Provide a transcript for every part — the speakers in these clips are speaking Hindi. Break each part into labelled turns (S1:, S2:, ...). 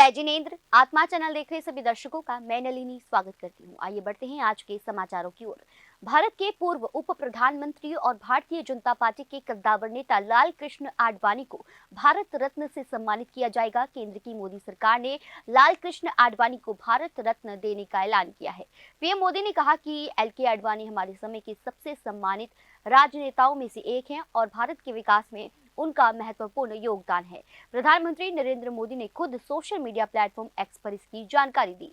S1: जय जिनेन्द्र। आत्मा चैनल देख रहे सभी दर्शकों का मैं नलिनी स्वागत करती हूँ। आइए बढ़ते हैं आज के समाचारों की ओर। भारत के पूर्व उप प्रधानमंत्री और भारतीय जनता पार्टी के कद्दावर नेता लाल कृष्ण आडवाणी को भारत रत्न से सम्मानित किया जाएगा। केंद्र की मोदी सरकार ने लाल कृष्ण आडवाणी को भारत रत्न देने का ऐलान किया है। पीएम मोदी ने कहा कि एल.के. आडवाणी हमारे समय के सबसे सम्मानित राजनेताओं में से एक हैं और भारत के विकास में उनका महत्वपूर्ण योगदान है। प्रधानमंत्री नरेंद्र मोदी ने खुद सोशल मीडिया प्लेटफॉर्म एक्स पर इसकी जानकारी दी।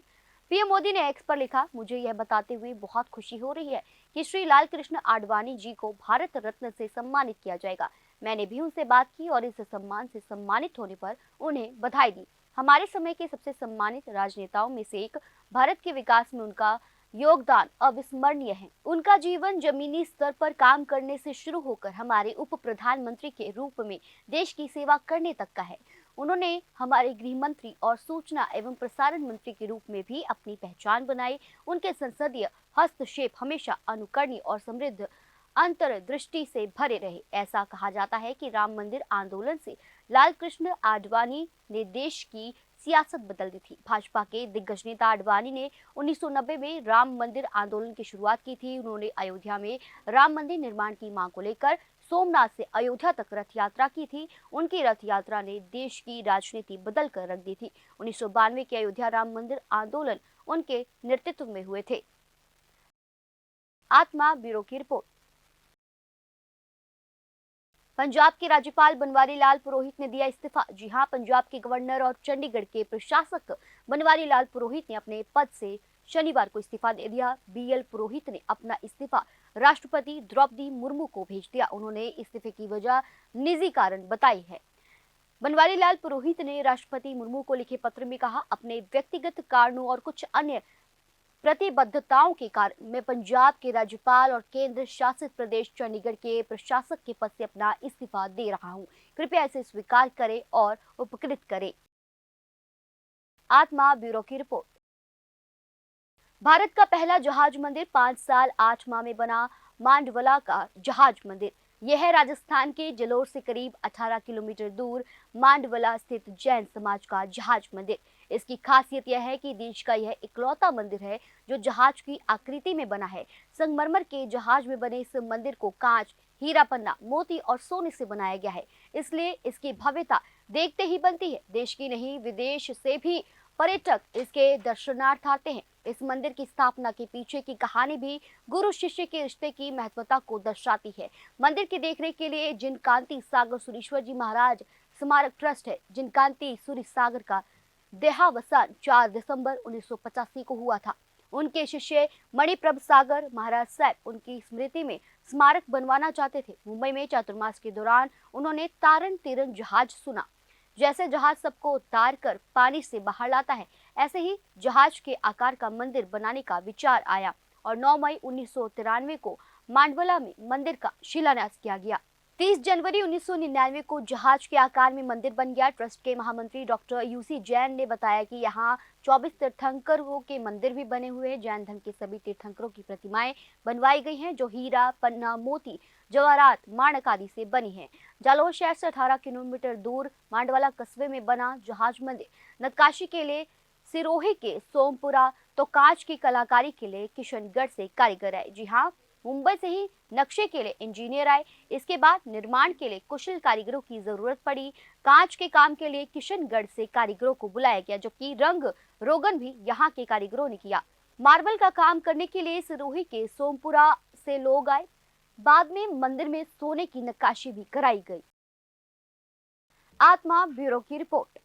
S1: पीएम मोदी ने एक्स पर लिखा, मुझे यह बताते हुए बहुत खुशी हो रही है कि श्री लाल कृष्ण आडवाणी जी को भारत रत्न से सम्मानित किया जाएगा। मैंने भी उनसे बात की और इस सम्मान से सम्मानित होने पर उन्हें बधाई दी। हमारे समय के सबसे सम्मानित राजनेताओं में से एक, भारत के विकास में उनका योगदान अविस्मरणीय है। उनका जीवन जमीनी स्तर पर काम करने से शुरू होकर हमारे उप प्रधानमंत्री के रूप में देश की सेवा करने तक का है। उन्होंने हमारे गृह मंत्री और सूचना एवं प्रसारण मंत्री के रूप में भी अपनी पहचान बनाई। उनके संसदीय हस्तक्षेप हमेशा अनुकरणीय और समृद्ध अंतर्दृष्टि से भरे रहे। ऐसा कहा जाता है कि राम मंदिर आंदोलन से लाल कृष्ण आडवाणी ने देश की सियासत बदल दी थी। भाजपा के दिग्गज नेता आडवाणी ने 1990 में राम मंदिर आंदोलन की शुरुआत की थी। उन्होंने अयोध्या में राम मंदिर निर्माण की मांग को लेकर सोमनाथ से अयोध्या तक रथ यात्रा की थी। उनकी रथ यात्रा ने देश की राजनीति बदल कर रख दी थी। 1992 के अयोध्या राम मंदिर आंदोलन उनके नेतृत्व में हुए थे। आत्मा ब्यूरो की रिपोर्ट। पंजाब के राज्यपाल बनवारी लाल पुरोहित ने दिया इस्तीफा। जी हां, पंजाब के गवर्नर और चंडीगढ़ के प्रशासक बनवारी लाल पुरोहित ने अपने पद से शनिवार को इस्तीफा दे दिया। बीएल पुरोहित ने अपना इस्तीफा राष्ट्रपति द्रौपदी मुर्मू को भेज दिया। उन्होंने इस्तीफे की वजह निजी कारण बताई है। बनवारी लाल पुरोहित ने राष्ट्रपति मुर्मू को लिखे पत्र में कहा, अपने व्यक्तिगत कारणों और कुछ अन्य प्रतिबद्धताओं के कारण मैं पंजाब के राज्यपाल और केंद्र शासित प्रदेश चंडीगढ़ के प्रशासक के पद से अपना इस्तीफा दे रहा हूं। कृपया इसे स्वीकार करें और उपकृत करें। आत्मा ब्यूरो की रिपोर्ट। भारत का पहला जहाज मंदिर 5 साल 8 माह में बना मांडवला का जहाज मंदिर। यह है राजस्थान के जलोर से करीब 18 किलोमीटर दूर मांडवला स्थित जैन समाज का जहाज मंदिर। इसकी खासियत यह है कि देश का यह इकलौता मंदिर है जो जहाज की आकृति में बना है। संगमरमर के जहाज में बने इस मंदिर को कांच, हीरा पन्ना, मोती और सोने से बनाया गया है, इसलिए इसकी भव्यता देखते ही बनती है। देश की नहीं, विदेश से भी पर्यटक इसके दर्शनार्थ आते हैं। इस मंदिर की स्थापना के पीछे की कहानी भी गुरु शिष्य के रिश्ते की महत्वता को दर्शाती है। मंदिर की देखरेख के लिए जिनकांति सागर सुरेश्वर जी महाराज स्मारक ट्रस्ट है। जिनकांति सूर्य सागर का देहावसान 4 दिसंबर 1985 को हुआ था। उनके शिष्य मणिप्रभ सागर महाराज साहब उनकी स्मृति में स्मारक बनवाना चाहते थे। मुंबई में चातुर्मास के दौरान उन्होंने तारण तिरंग जहाज सुना। जैसे जहाज सबको उतार कर पानी से बाहर लाता है, ऐसे ही जहाज के आकार का मंदिर बनाने का विचार आया और 9 मई 1993 को मांडवला में मंदिर का शिलान्यास किया गया। 30 जनवरी 1999 को जहाज के आकार में मंदिर बन गया। ट्रस्ट के महामंत्री डॉक्टर यूसी जैन ने बताया कि यहाँ 24 तीर्थंकरों के मंदिर भी बने हुए हैं। जैन धर्म के सभी तीर्थंकरों की प्रतिमाएं बनवाई गई हैं जो हीरा, पन्ना, मोती, जवाहरात, माणक आदि से बनी है। जालौर शहर से 18 किलोमीटर दूर मांडवाला कस्बे में बना जहाज मंदिर नक्काशी के लिए सिरोही के सोमपुरा, तो कांच की कलाकारी के लिए किशनगढ़ से कारीगर आए। जी हाँ, मुंबई से ही नक्शे के लिए इंजीनियर आए। इसके बाद निर्माण के लिए कुशल कारीगरों की जरूरत पड़ी। कांच के काम के लिए किशनगढ़ से कारीगरों को बुलाया गया, जबकि रंग रोगन भी यहाँ के कारीगरों ने किया। मार्बल का काम करने के लिए सिरोही के सोमपुरा से लोग आए। बाद में मंदिर में सोने की नक्काशी भी कराई गई। आत्मा ब्यूरो की रिपोर्ट।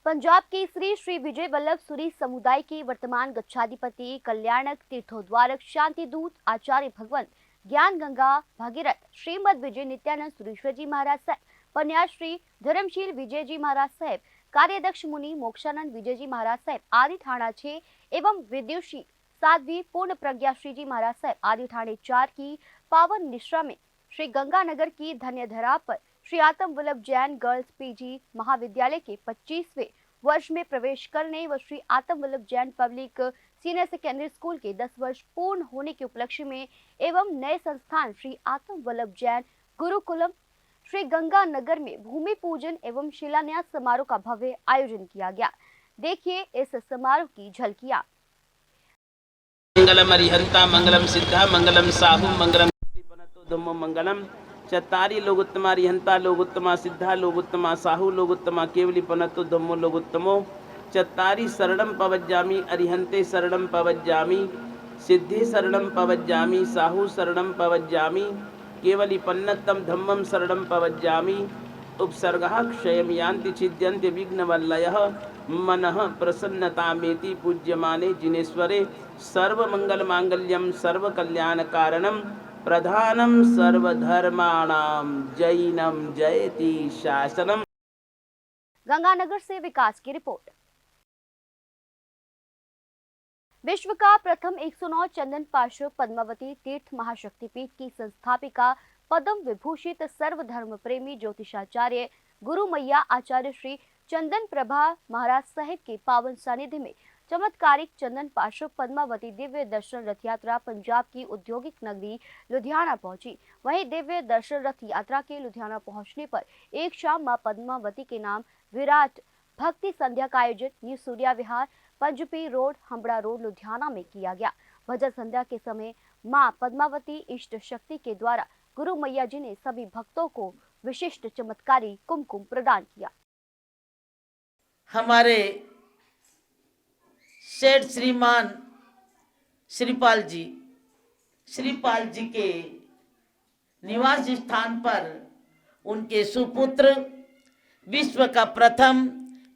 S1: पंजाब केसरी श्री विजय वल्लभ सुरी समुदाय के वर्तमान गच्छाधिपति, कल्याणक, तीर्थोद्वारक, शांति दूत, आचार्य भगवंत ज्ञान गंगा भगीरथ श्रीमद विजय नित्यानंद सुरेश्वर जी महाराज साहब, पन्याश्री धर्मशील विजय जी महाराज साहब, कार्याध्यक्ष मुनि मोक्षानंद विजय जी महाराज साहब आदि थाना 6 एवं विद्युषी साध्वी पूर्ण प्रज्ञा श्री जी महाराज साहब आदि थाने 4 की पावन निश्रा में श्री गंगानगर की धन्यधरा पर श्री आत्म वल्लभ जैन गर्ल्स पीजी महाविद्यालय के 25वें वर्ष में प्रवेश करने व श्री आत्म Vallabh Jain public senior secondary school के 10 वर्ष पूर्ण होने के उपलक्ष्य में एवं नए संस्थान श्री आत्म वल्लभ जैन गुरुकुलम श्री गंगा नगर में भूमि पूजन एवं शिलान्यास समारोह का भव्य आयोजन किया गया। देखिए इस समारोह की झलकियां।
S2: मंगलम अरिहंता मंगलम सिद्धा मंगलम साहु मंगलम धम्मो मंगलम चत्तारी लोगोत्तमा अरिहंता लोगोत्तमा सिद्धा लोगोत्तमा साहु लोगोत्तमा केवली पनतो धम्मो लोगोत्तमो चत्तारी शरणम पवज्जामि अरिहंते शरणम पवज्जामि सिद्धि शरणम पवज्जामि साहु शरणम पवज्जामि केवली पन्नतम धम्मम शरणम पवज्जामि उपसर्गः क्षयं यान्ति छिद्यन्ति विघ्नवल्लयः मनः प्रसन्नतामेति पूज्यमाने जिनेश्वरे सर्वमंगलमांगल्यं सर्वकल्याणकारणं प्रधानं सर्वधर्माणां जैनम जयति शासनम।
S1: गंगानगर से विकास की रिपोर्ट। विश्व का प्रथम 109 चंदन पार्श्व पद्मावती तीर्थ महाशक्तिपीठ की संस्थापिका पद्म विभूषित सर्वधर्म प्रेमी ज्योतिषाचार्य गुरु मैया आचार्य श्री चंदन प्रभा महाराज साहिब के पावन सानिध्य में चमत्कारिक चंदन पार्श्व पद्मावती दिव्य दर्शन रथ यात्रा पंजाब की औद्योगिक नगरी लुधियाना पहुंची। वहीं दिव्य दर्शन रथ यात्रा के लुधियाना पहुंचने पर एक शाम मां पद्मावती के नाम विराट भक्ति संध्या का आयोजन न्यू सूर्या विहार पंजपी रोड हम्बड़ा रोड लुधियाना में किया गया। भजन संध्या के समय मां पद्मावती इष्ट शक्ति के द्वारा गुरु मैया जी ने सभी भक्तों को विशिष्ट चमत्कारी कुमकुम प्रदान किया।
S3: हमारे सेठ श्रीमान श्रीपाल जी के निवास स्थान पर उनके सुपुत्र विश्व का प्रथम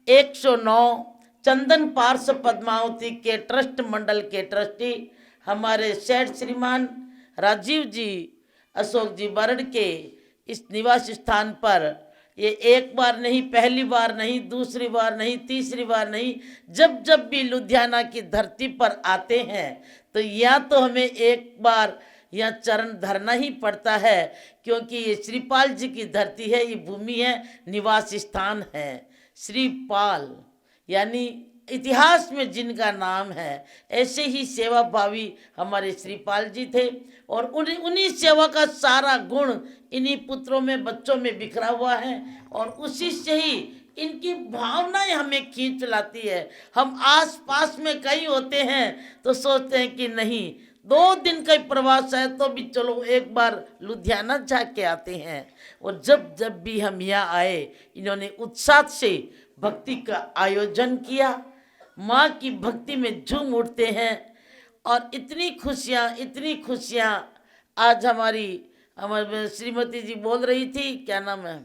S3: 109 चंदन पार्श्व पद्मावती के ट्रस्ट मंडल के ट्रस्टी हमारे सेठ श्रीमान राजीव जी अशोक जी बरड़ के इस निवास स्थान पर ये एक बार नहीं, पहली बार नहीं, दूसरी बार नहीं, तीसरी बार नहीं, जब जब भी लुधियाना की धरती पर आते हैं तो या तो हमें एक बार यहाँ चरण धरना ही पड़ता है, क्योंकि ये श्रीपाल जी की धरती है, ये भूमि है, निवास स्थान है। श्रीपाल यानी इतिहास में जिनका नाम है, ऐसे ही सेवा भावी हमारे श्रीपाल जी थे और उन्हीं सेवा का सारा गुण इन्हीं पुत्रों में, बच्चों में बिखरा हुआ है और उसी से ही इनकी भावनाएं हमें खींच लाती है। हम आस पास में कहीं होते हैं तो सोचते हैं कि नहीं, 2 दिन का प्रवास है तो भी चलो एक बार लुधियाना जाके आते हैं। और जब जब भी हम यहाँ आए, इन्होंने उत्साह से भक्ति का आयोजन किया, माँ की भक्ति में झूम उठते हैं और इतनी खुशियाँ आज हमारी श्रीमती जी बोल रही थी, क्या नाम है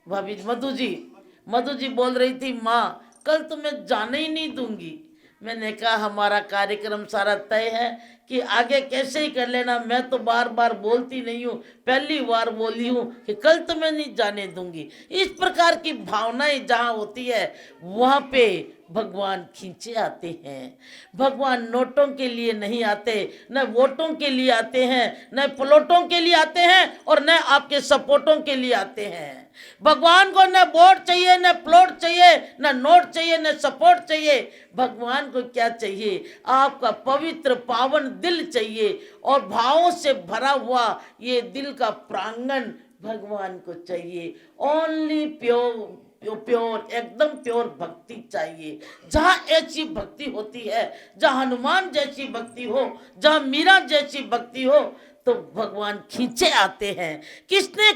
S3: भाभी, मधु जी बोल रही थी, माँ कल तो मैं जाने ही नहीं दूंगी। मैंने कहा हमारा कार्यक्रम सारा तय है कि आगे कैसे ही कर लेना, मैं तो बार बार बोलती नहीं हूँ, पहली बार बोली हूँ कि कल तो मैं नहीं जाने दूंगी। इस प्रकार की भावनाएं जहाँ होती है वहाँ पे भगवान खींचे आते हैं। भगवान नोटों के लिए नहीं आते, न वोटों के लिए आते हैं, न प्लॉटों के लिए आते हैं और न आपके सपोर्टों के लिए आते हैं। भगवान को न वोट चाहिए, न प्लॉट चाहिए, न नोट चाहिए, न सपोर्ट चाहिए। भगवान को क्या चाहिए? आपका पवित्र पावन दिल चाहिए और भावों से भरा हुआ ये दिल का प्रांगण भगवान को चाहिए। ओनली प्योर एकदम प्योर भक्ति चाहिए। जहाँ ऐसी भक्ति होती है, जहाँ हनुमान जैसी भक्ति हो, जहाँ मीरा जैसी भक्ति हो, तो भगवान खींचे आते हैं। किसने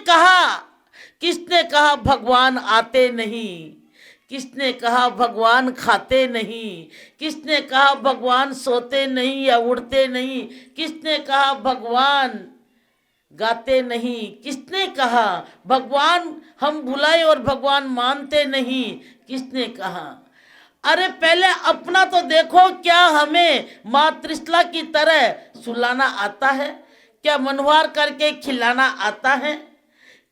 S3: कहा भगवान आते नहीं? किसने कहा भगवान खाते नहीं? किसने कहा भगवान सोते नहीं या उड़ते नहीं? किसने कहा भगवान गाते नहीं? किसने कहा भगवान हम भुलाए और भगवान मानते नहीं? किसने कहा? अरे पहले अपना तो देखो, क्या हमें माँ त्रिशला की तरह सुलाना आता है? क्या मनवार करके खिलाना आता है?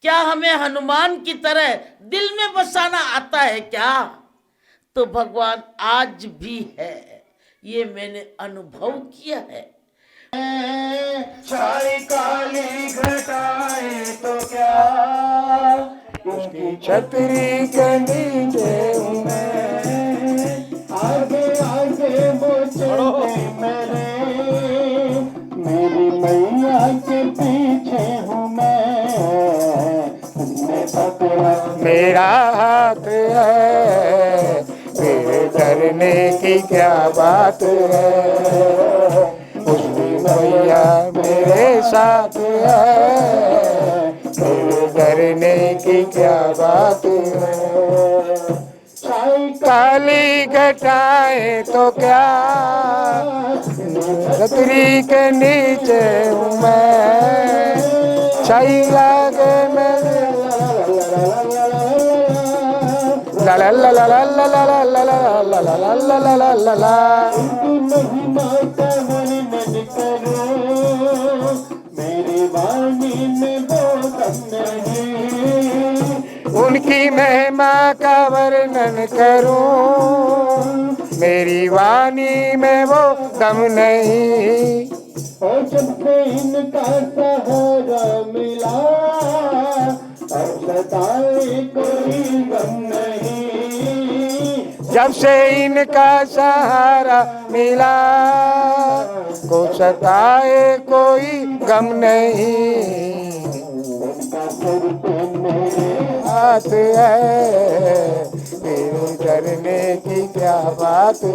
S3: क्या हमें हनुमान की तरह दिल में बसाना आता है क्या? तो भगवान आज भी है, ये मैंने अनुभव किया है।
S4: छाई काली घटाए तो क्या, उसकी छतरी के नीचे हूँ मैं, आगे आगे वो चलते मेरी मैया के पीछे हूँ मैं। डरने की क्या बात है, उसकी मैया मेरे साथ है, फिर डरने की क्या बात है। काली घटाएं तो क्या, छतरी के नीचे हूँ मैं, छाई लागे मैं ला ला ला ला ला ला ला ला ला ला ला ला ला ला ला ला ला। महिमा का वर्णन करो, मेरी वाणी में वो दम नहीं, उनकी महिमा का वर्णन करूं, मेरी वाणी में वो दम नहीं। और जब से इनका सहारा मिला, अब सताए कोई गम नहीं, जब से इनका सहारा मिला, को सताए कोई गम नहीं। हाथ है, फिर डरने की क्या बात है,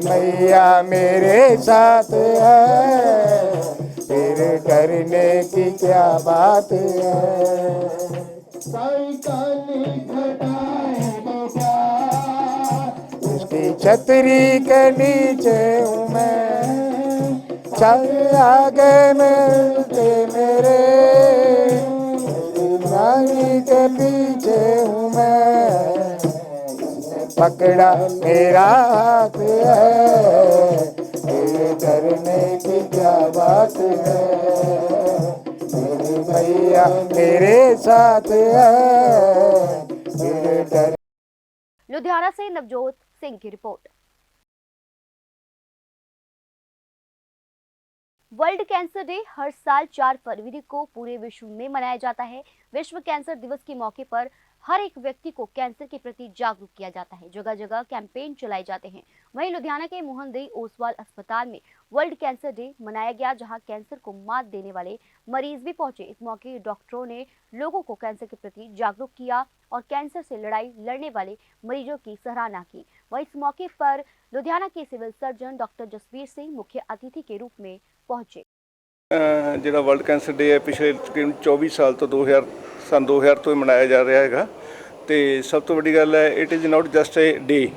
S4: मैया मेरे साथ है, फिर डरने की क्या बात है। काली घटाएं तो क्या, उसकी छतरी के नीचे हूँ मैं, चल आगे मिलते मेरे, रानी के पीछे हूँ मैं, पकड़ा मेरा हाथ है, फिर डरने की क्या बात है, मेरी मैया मेरे साथ है, फिर डर।
S1: लुधियाना से नवजोत सिंह की रिपोर्ट। वर्ल्ड कैंसर डे हर साल 4 फरवरी को पूरे विश्व में मनाया जाता है। विश्व कैंसर दिवस के मौके पर हर एक व्यक्ति को कैंसर के प्रति जागरूक किया जाता है। जगह जगह कैंपेन चलाए जाते हैं। वहीं लुधियाना के मोहनदेई ओसवाल अस्पताल में वर्ल्ड कैंसर डे मनाया गया, जहां कैंसर को मात देने वाले मरीज भी पहुंचे। इस मौके डॉक्टरों ने लोगों को कैंसर के प्रति जागरूक किया और कैंसर से लड़ाई लड़ने वाले मरीजों की सराहना की। वहीं इस मौके पर लुधियाना के civil surgeon doctor Jasvir Singh मुख्य अतिथि के रूप में पहुंचे।
S5: ਜਿਹੜਾ ਵਰਲਡ ਕੈਂਸਰ ਡੇ ਹੈ ਪਿਛਲੇ ਤਕਰੀਬਨ 24 ਸਾਲ ਤੋਂ 2000 ਤੋਂ ਮਨਾਇਆ ਜਾ ਰਿਹਾ ਹੈਗਾ, ਤੇ ਸਭ ਤੋਂ ਵੱਡੀ ਗੱਲ ਹੈ it is not just a day,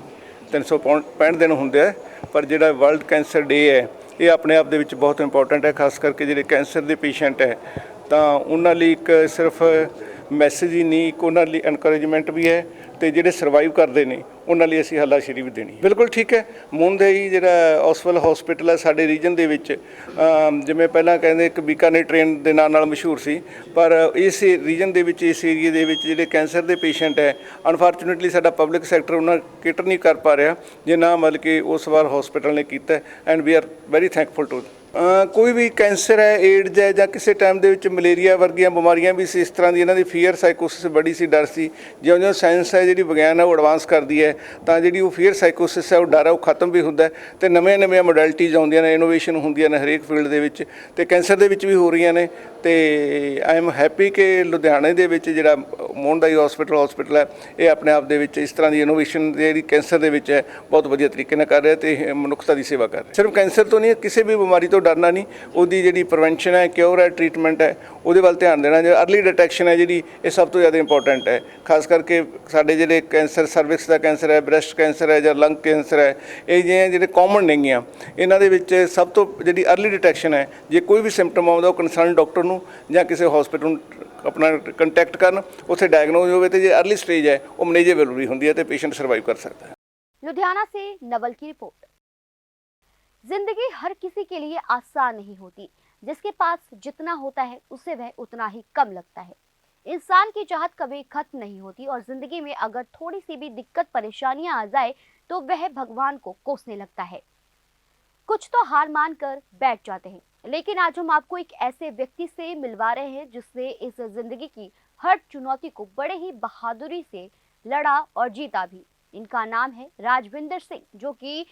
S5: 365 ਦਿਨ ਹੁੰਦੇ ਆ, ਪਰ ਜਿਹੜਾ ਵਰਲਡ ਕੈਂਸਰ ਡੇ ਹੈ ਇਹ ਆਪਣੇ ਆਪ ਦੇ ਵਿੱਚ ਬਹੁਤ ਇੰਪੋਰਟੈਂਟ ਹੈ। ਖਾਸ ਕਰਕੇ ਜਿਹੜੇ ਕੈਂਸਰ ਦੇ ਪੇਸ਼ੈਂਟ ਹੈ ਤਾਂ ਉਹਨਾਂ ਲਈ ਇੱਕ ਸਿਰਫ ਮੈਸੇਜ ਹੀ ਨਹੀਂ, ਇੱਕ ਉਹਨਾਂ ਲਈ ਐਨਕਰੇਜਮੈਂਟ ਵੀ ਹੈ, ਤੇ ਜਿਹੜੇ ਸਰਵਾਈਵ ਕਰਦੇ ਨੇ ਉਹਨਾਂ ਲਈ ਅਸੀਂ ਹੱਲਾਸ਼ੇਰੀ ਵੀ ਦੇਣੀ। ਬਿਲਕੁਲ ਠੀਕ ਹੈ, ਮੁੰਦੇਈ ਜਿਹੜਾ ਓਸਵਾਲ ਹਸਪੀਟਲ ਹੈ ਸਾਡੇ ਰੀਜਨ ਦੇ ਵਿੱਚ, ਜਿਵੇਂ ਪਹਿਲਾਂ ਕਹਿੰਦੇ ਇੱਕ ਬੀਕਾਨੇਰ ਟ੍ਰੇਨ ਦੇ ਨਾਂ ਨਾਲ ਮਸ਼ਹੂਰ ਸੀ, ਪਰ ਇਸ ਰੀਜਨ ਦੇ ਵਿੱਚ, ਇਸ ਏਰੀਏ ਦੇ ਵਿੱਚ ਜਿਹੜੇ ਕੈਂਸਰ ਦੇ ਪੇਸ਼ੈਂਟ ਹੈ, ਅਨਫੋਰਚੂਨੇਟਲੀ ਸਾਡਾ ਪਬਲਿਕ ਸੈਕਟਰ ਉਹਨਾਂ ਕੇਟਰ ਨਹੀਂ ਕਰ ਪਾ ਰਿਹਾ, ਜੇ ਨਾ ਮਤਲਬ ਕਿ ਓਸਵਾਲ ਹਸਪੀਟਲ ਨੇ ਕੀਤਾ, and we are very thankful to. ਕੋਈ ਵੀ ਕੈਂਸਰ ਹੈ, ਏਡਜ਼ ਹੈ, ਜਾਂ ਕਿਸੇ ਟਾਈਮ ਦੇ ਵਿੱਚ ਮਲੇਰੀਆ ਵਰਗੀਆਂ ਬਿਮਾਰੀਆਂ ਵੀ ਸੀ, ਇਸ ਤਰ੍ਹਾਂ ਦੀ ਇਹਨਾਂ ਦੀ ਫੀਅਰ ਸਾਈਕੋਸਿਸ ਬੜੀ ਸੀ, ਡਰ ਸੀ। ਜਿਉਂ-ਜਿਉਂ ਸਾਇੰਸ ਹੈ ਜਿਹੜੀ ਵਿਗਿਆਨ ਹੈ ਉਹ ਐਡਵਾਂਸ ਕਰਦੀ ਹੈ, ਤਾਂ ਜਿਹੜੀ ਉਹ ਫੀਅਰ ਸਾਈਕੋਸਿਸ ਹੈ, ਉਹ ਡਰ ਹੈ, ਉਹ ਖਤਮ ਵੀ ਹੁੰਦਾ, ਤੇ ਨਵੀਆਂ ਮੋਡੈਲਿਟੀਜ਼ ਆਉਂਦੀਆਂ ਨੇ, ਇਨੋਵੇਸ਼ਨ ਹੁੰਦੀਆਂ ਨੇ ਹਰੇਕ ਫੀਲਡ ਦੇ ਵਿੱਚ, ਤੇ ਕੈਂਸਰ ਦੇ ਵਿੱਚ ਵੀ ਹੋ ਰਹੀਆਂ ਨੇ। ਤੇ ਆਈ ਐਮ ਹੈਪੀ ਕਿ ਲੁਧਿਆਣੇ ਦੇ ਵਿੱਚ ਜਿਹੜਾ ਮੋਹਨਦਾਈ ਹਸਪੀਟਲ ਹੈ ਇਹ ਆਪਣੇ ਆਪ ਦੇ ਵਿੱਚ ਇਸ ਤਰ੍ਹਾਂ ਦੀ ਇਨੋਵੇਸ਼ਨ ਜਿਹੜੀ ਕੈਂਸਰ ਦੇ ਵਿੱਚ ਹੈ ਬਹੁਤ ਵਧੀਆ ਤਰੀਕੇ ਨਾਲ ਕਰ ਰਿਹਾ, ਤੇ ਮਨੁੱਖਤਾ ਦੀ ਸੇਵਾ ਕਰ ਰਿਹਾ। ਸਿਰਫ ਕੈਂਸਰ ਤੋਂ ਨਹੀਂ, ਕਿਸੇ ਵੀ ਬਿਮਾਰੀ ਤੋਂ ਡਰਨਾ ਨਹੀਂ, ਉਹਦੀ ਜਿਹੜੀ ਪ੍ਰੀਵੈਂਸ਼ਨ ਹੈ, ਕਿਉਰ ਹੈ, ਟ੍ਰੀਟਮੈਂਟ ਹੈ, ਉਹਦੇ ਵੱਲ ਧਿਆਨ ਦੇਣਾ। ਜਿਹੜਾ ਅਰਲੀ ਡਿਟੈਕਸ਼ਨ ਹੈ ਜਿਹੜੀ, ਇਹ ਸਭ ਤੋਂ ਜ਼ਿਆਦਾ ਇੰਪੋਰਟੈਂਟ ਹੈ। ਖਾਸ ਕਰਕੇ ਸਾਡੇ ਜਿਹੜੇ ਕੈਂਸਰ, ਸਰਵਿਕਸ ਦਾ ਕੈਂਸਰ ਹੈ, ਬ੍ਰੈਸਟ ਕੈਂਸਰ ਹੈ, ਜਾਂ ਲੰਗ ਕੈਂਸਰ ਹੈ, ਇਹ ਜਿਹੇ ਜਿਹੜੇ ਕਾਮਨ ਨਹੀਂ ਆ, ਇਹਨਾਂ ਦੇ ਵਿੱਚ ਸਭ ਤੋਂ ਜਿਹੜੀ ਅਰਲੀ ਡਿਟੈਕਸ਼ਨ ਹੈ, ਜੇ ਕੋਈ ਵੀ ਸਿੰਪਟਮ ਆਉਂਦਾ ਉਹ ਕੰਸਰਨ ਡਾਕਟਰ ਨੂੰ ਜਾਂ ਕਿਸੇ ਹਸਪੀਟਲ ਨੂੰ ਆਪਣਾ ਕੰਟੈਕਟ ਕਰਨ, ਉੱਥੇ ਡਾਇਗਨੋਜ਼ ਹੋਵੇ, ਤੇ ਜੇ ਅਰਲੀ ਸਟੇਜ ਹੈ ਉਹ ਮੈਨੇਜੇਬਲ ਵੀ ਹੁੰਦੀ ਹੈ, ਤੇ ਪੇਸ਼ੈਂਟ ਸਰਵਾइव कर सकता है।
S1: लुधियाना से नवल की रिपोर्ट। जिंदगी हर किसी के लिए आसान नहीं होती। जिसके पास जितना होता है उसे वह उतना ही कम लगता है। इंसान की चाहत कभी खत्म नहीं होती और जिंदगी में अगर थोड़ी सी भी दिक्कत परेशानियां आ जाए तो वह भगवान को कोसने लगता है। कुछ तो हार मान कर बैठ जाते हैं, लेकिन आज हम आपको एक ऐसे व्यक्ति से मिलवा रहे हैं जिसने इस जिंदगी की हर चुनौती को बड़े ही बहादुरी से लड़ा और जीता भी। इनका नाम है राजविंदर सिंह, जो कि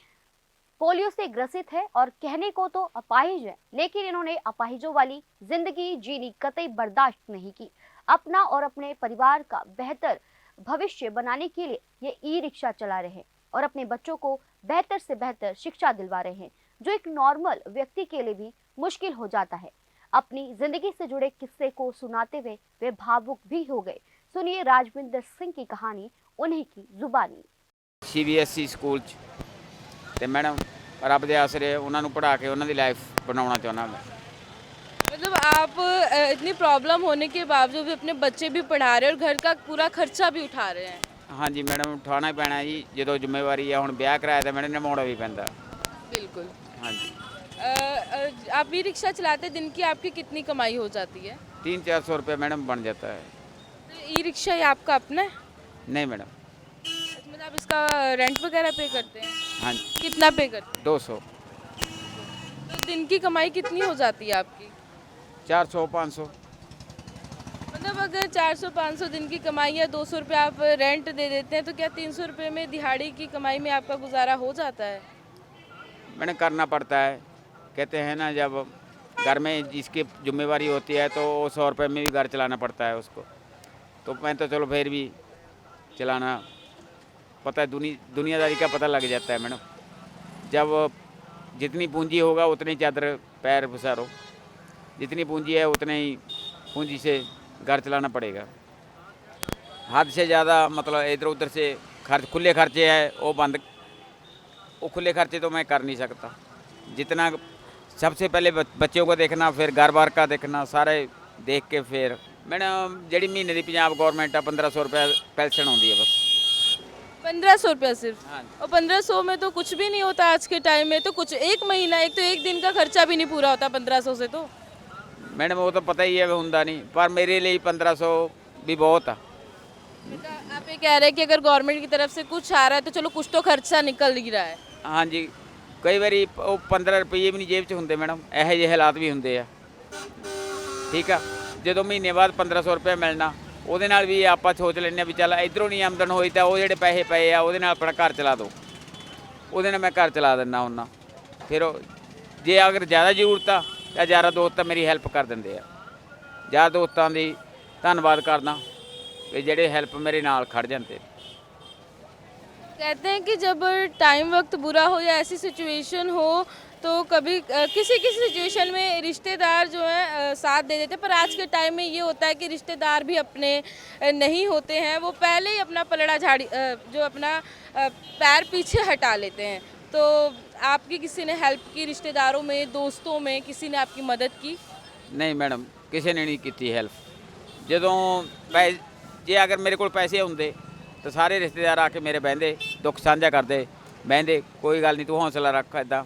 S1: पोलियो से ग्रसित है और कहने को तो अपाहिज है, लेकिन इन्होंने अपाहिजों वाली जिंदगी जीनी कतई बर्दाश्त नहीं की। अपना और अपने परिवार का बेहतर भविष्य बनाने के लिए ये ई रिक्शा चला रहे हैं और अपने बच्चों को बेहतर से बेहतर शिक्षा दिलवा रहे हैं, जो एक नॉर्मल व्यक्ति के लिए भी मुश्किल हो जाता है। अपनी जिंदगी से जुड़े किस्से को सुनाते हुए वे भावुक भी हो गए। सुनिए राजविंदर सिंह की कहानी उन्हीं की जुबानी।
S6: CBSE ਸਕੂਲ 'ਚ ਤੇ ਮੈਡਮ ਰੱਬ ਦੇ ਆਸਰੇ ਉਹਨਾਂ ਨੂੰ ਪੜ੍ਹਾ ਕੇ ਉਹਨਾਂ ਦੀ ਲਾਈਫ ਬਣਾਉਣਾ ਚਾਹੁੰਦਾ ਮੈਂ।
S7: मतलब आप इतनी प्रॉब्लम होने के बावजूद भी अपने बच्चे भी पढ़ा रहे हैं और घर का पूरा खर्चा भी उठा रहे हैं।
S6: ਹਾਂਜੀ ਮੈਡਮ ਉਠਾਉਣਾ ਹੀ ਪੈਣਾ ਜੀ, ਜਦੋਂ ਜ਼ਿੰਮੇਵਾਰੀ ਆ। ਹੁਣ ਵਿਆਹ ਕਰਾਇਆ ਤਾਂ ਮੈਨੂੰ ਨਿਭਾਉਣਾ ਵੀ ਪੈਂਦਾ।
S7: बिल्कुल।
S6: ਹਾਂਜੀ
S7: आप ई रिक्शा चलाते, दिन की आपकी कितनी कमाई हो जाती है?
S6: 300-400 रुपये मैडम बन जाता है।
S7: ई रिक्शा ये आपका अपना है?
S6: नहीं मैडम।
S7: मतलब आप इसका रेंट वगैरह पे करते हैं?
S6: हाँ जी।
S7: कितना पे करते
S6: 200
S7: हैं? तो दिन की कमाई कितनी हो जाती है आपकी?
S6: 400-500।
S7: मतलब अगर 400-500 दिन की कमाई है, 200 रुपये आप रेंट दे देते हैं, तो क्या 300 रुपये में दिहाड़ी की कमाई में आपका गुजारा हो जाता है?
S6: मैंने करना पड़ता है। कहते हैं ना, जब घर में जिसकी जिम्मेवारी होती है तो 100 रुपये में भी घर चलाना पड़ता है उसको। तो मैं तो चलो फिर भी चलाना पता है, दुनियादारी का पता लग जाता है मैडम। जब जितनी पूंजी होगा उतनी चादर पैर पसारो, जितनी पूंजी है उतने ही पूंजी से घर चलाना पड़ेगा। हद से ज़्यादा मतलब इधर उधर से खुले खर्चे है वो खुले खर्चे तो मैं कर नहीं सकता। जितना सबसे पहले बच्चों को देखना, फिर घर बार का देखना, सारे देख के फिर मैडम जी महीने की पंजाब गौरमेंट आ 1500 रुपये पेंशन आती है बस।
S7: 1500 रुपया सिर्फ?
S6: हाँ।
S7: और 1500 में तो कुछ भी नहीं होता आज के टाइम में। तो कुछ एक महीना, एक तो एक दिन का खर्चा भी नहीं पूरा होता 1500 से। तो
S6: मैडम वो तो पता ही है होंगे नहीं, पर मेरे लिए 1500 भी बहुत है।
S7: मतलब आप ये कह रहे हैं कि अगर गवर्नमेंट की तरफ से कुछ आ रहा है तो चलो कुछ तो खर्चा निकल ही रहा है।
S6: हाँ जी, कई बारी 15 रुपये भी नहीं जेब 'ਚ ਹੁੰਦੇ मैडम, ਇਹੋ ਜਿਹੇ ਹਾਲਾਤ ਵੀ ਹੁੰਦੇ ਆ। ਠੀਕ ਆ, ਜਦੋਂ ਮਹੀਨੇ ਬਾਅਦ 1500 ਰੁਪਏ ਮਿਲਣਾ, ਉਹਦੇ ਨਾਲ ਵੀ ਆਪਾਂ ਸੋਚ ਲੈਂਦੇ ਆ ਵੀ ਚੱਲ ਇਧਰੋਂ ਨਹੀਂ ਆਮਦਨ ਹੋਈ ਤਾਂ ਉਹ ਜਿਹੜੇ ਪੈਸੇ ਪਏ ਆ ਉਹਦੇ ਨਾਲ ਆਪਣਾ ਘਰ ਚਲਾ ਦਿਓ, ਉਹਦੇ ਨਾਲ ਮੈਂ ਘਰ ਚਲਾ ਦਿੰਦਾ ਹੁੰਦਾ। ਫਿਰ ਜੇ ਅਗਰ ਜ਼ਿਆਦਾ ਜ਼ਰੂਰਤ ਆ ਤਾਂ ਯਾਰਾਂ ਦੋਸਤ ਮੇਰੀ ਹੈਲਪ ਕਰ ਦਿੰਦੇ ਆ। ਯਾਰ ਦੋਸਤਾਂ ਦੀ ਧੰਨਵਾਦ ਕਰਦਾ ਕਿ ਜਿਹੜੇ ਹੈਲਪ ਮੇਰੇ ਨਾਲ ਖੜ ਜਾਂਦੇ।
S7: कहते हैं कि जब टाइम वक्त बुरा हो या ऐसी सिचुएशन हो तो कभी किसी किसी सिचुएशन में रिश्तेदार जो है साथ दे देते हैं, पर आज के टाइम में ये होता है कि रिश्तेदार भी अपने नहीं होते हैं। वो पहले ही अपना पलड़ा झाड़ी जो अपना पैर पीछे हटा लेते हैं। तो आपकी किसी ने हेल्प की, रिश्तेदारों में, दोस्तों में किसी ने आपकी मदद की?
S6: नहीं मैडम, किसी ने नहीं की हेल्प। ਜਦੋਂ ਜੇ ਅਗਰ ਮੇਰੇ ਕੋਲ ਪੈਸੇ ਹੁੰਦੇ ਤਾਂ ਸਾਰੇ ਰਿਸ਼ਤੇਦਾਰ ਆ ਕੇ ਮੇਰੇ ਬਹਿੰਦੇ, ਦੁੱਖ ਸਾਂਝਾ ਕਰਦੇ, ਬਹਿੰਦੇ, ਕੋਈ ਗੱਲ ਨਹੀਂ ਤੂੰ ਹੌਸਲਾ ਰੱਖ ਇੱਦਾਂ,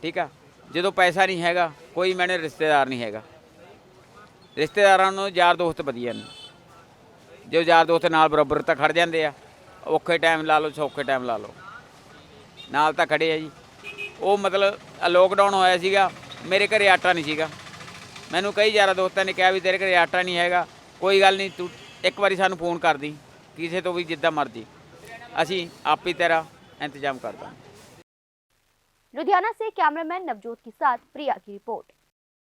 S6: ਠੀਕ ਆ। ਜਦੋਂ ਪੈਸਾ ਨਹੀਂ ਹੈਗਾ, ਕੋਈ ਮੈਨੂੰ ਰਿਸ਼ਤੇਦਾਰ ਨਹੀਂ ਹੈਗਾ। ਰਿਸ਼ਤੇਦਾਰਾਂ ਨੂੰ ਯਾਰ ਦੋਸਤ ਵਧੀਆ ਨੇ, ਜੋ ਯਾਰ ਦੋਸਤ ਨਾਲ ਬਰਾਬਰ ਤਾਂ ਖੜ ਜਾਂਦੇ ਆ। ਔਖੇ ਟਾਈਮ ਲਾ ਲਓ, ਸੌਖੇ ਟਾਈਮ ਲਾ ਲਓ, ਨਾਲ ਤਾਂ ਖੜੇ ਆ ਜੀ। ਉਹ ਮਤਲਬ ਲੋਕਡਾਊਨ ਹੋਇਆ ਸੀਗਾ, ਮੇਰੇ ਘਰੇ ਆਟਾ ਨਹੀਂ ਸੀਗਾ। ਮੈਨੂੰ ਕਈ ਯਾਰਾਂ ਦੋਸਤਾਂ ਨੇ ਕਿਹਾ ਵੀ ਤੇਰੇ ਘਰੇ ਆਟਾ ਨਹੀਂ ਹੈਗਾ, ਕੋਈ ਗੱਲ ਨਹੀਂ, ਤੂੰ ਇੱਕ ਵਾਰੀ ਸਾਨੂੰ ਫੋਨ ਕਰਦੀ, ਕਿਸੇ ਤੋਂ ਵੀ ਜਿੱਦਾਂ ਮਰਜ਼ੀ, ਅਸੀਂ ਆਪ ਹੀ तेरा इंतजाम कर देंगे।
S1: लुधियाना से कैमरामैन नवजोत के साथ प्रिया की रिपोर्ट।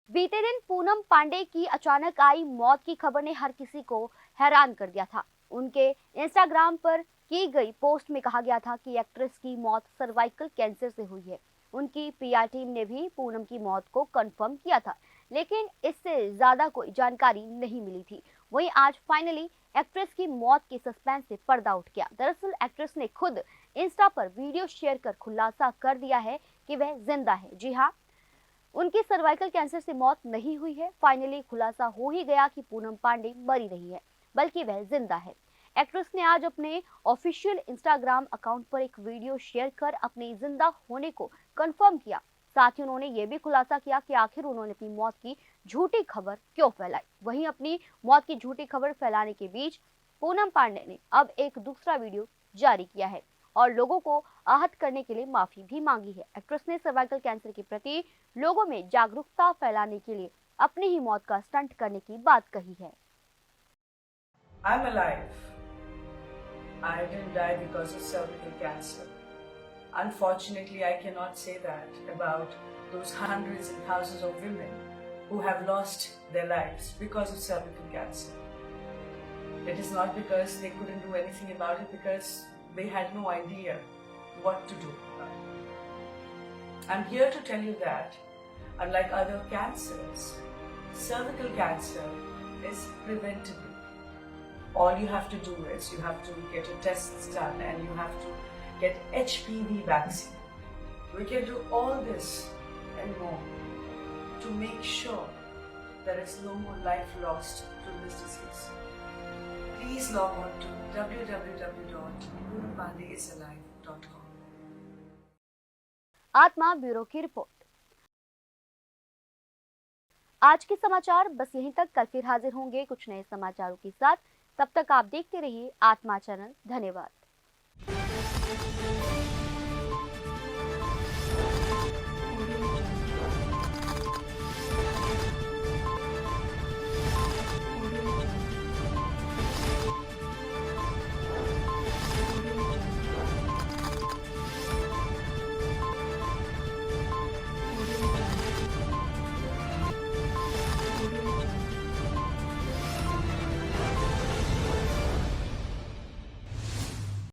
S1: बीते दिन पूनम पांडे की अचानक आई मौत की खबर ने हर किसी को हैरान कर दिया था। उनके इंस्टाग्राम पर की गई पोस्ट में कहा गया था कि एक्ट्रेस की मौत सर्वाइकल कैंसर से हुई है। उनकी पीआर टीम ने भी पूनम की मौत को कंफर्म किया था, लेकिन इससे ज्यादा कोई जानकारी नहीं मिली थी। वहीं आज फाइनली एक्ट्रेस की मौत के सस्पेंस से पर्दा उठ गया। दरअसल एक्ट्रेस ने खुद इंस्टा पर वीडियो शेयर कर खुलासा कर दिया है कि वह जिंदा है। जी हाँ, उनकी सर्वाइकल कैंसर से मौत नहीं हुई है। फाइनली खुलासा हो ही गया कि पूनम पांडे मरी नहीं है, बल्कि वह जिंदा है। एक्ट्रेस ने आज अपने ऑफिशियल इंस्टाग्राम अकाउंट पर एक वीडियो शेयर कर अपने जिंदा होने को कंफर्म किया। साथ ही उन्होंने ये भी खुलासा किया कि आखिर उन्होंने अपनी मौत की झूठी खबर क्यों फैलाई। वहीं अपनी मौत की झूठी खबर फैलाने के बीच पूनम पांडे ने अब एक दूसरा वीडियो जारी किया है और लोगों को आहत करने के लिए माफी भी मांगी है। एक्ट्रेस ने सर्वाइकल कैंसर के प्रति लोगों में जागरूकता फैलाने के लिए अपनी ही मौत का स्टंट करने की बात कही है।
S8: I'm alive. I didn't die because of cervical cancer. Unfortunately, I cannot say that about those hundreds and thousands of women who have lost their lives because of cervical cancer. It is not because they couldn't do anything about it, because they had no idea what to do. I'm here to tell you that, unlike other cancers, cervical cancer is preventable. All you have to do is you have to get your tests done and you have to get HPV vaccine. We can do all this and more to make sure there is no more life lost to this disease. Please log on to www.gurupandeyisalive.com.
S1: आत्मा ब्यूरो की रिपोर्ट। आज के समाचार बस यहीं तक। कल फिर हाजिर होंगे कुछ नए समाचारों के साथ। तब तक आप देखते रहिए आत्मा चैनल। धन्यवाद।